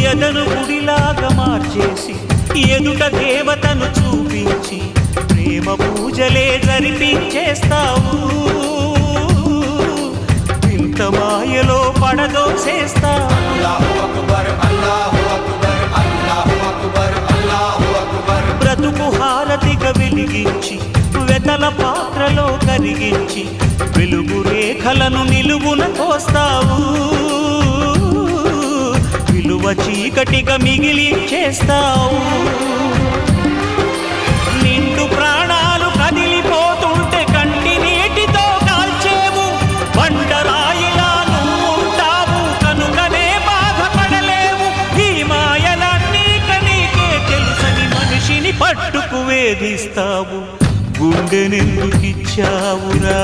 ఎదను గుడిలాగా మార్చేసి ఎదుట దేవతను చూపించి ప్రేమ పూజలే జరిపించేస్తావు. ఇంత మాయలో పడదోసేస్తావు. బ్రతుకు హారతిగా వెలిగించి వెతల పాత్రలో కరిగించి వెలుగు రేఖలను నిలువున కోస్తావు. విలువ చీకటిగా మిగిలించేస్తావు. నిండు ప్రాణాలు కదిలిపోతుంటే కంటి నీటితో కాల్చేవు. బండరాయిలా నువ్వు ఉంటావు కనుకనే బాధపడలేవు. ఈ మాయలన్నీ నీకే తెలుసని మనిషిని పట్టుకు వేధిస్తావు. గుండెనెందుకిచ్చావురా?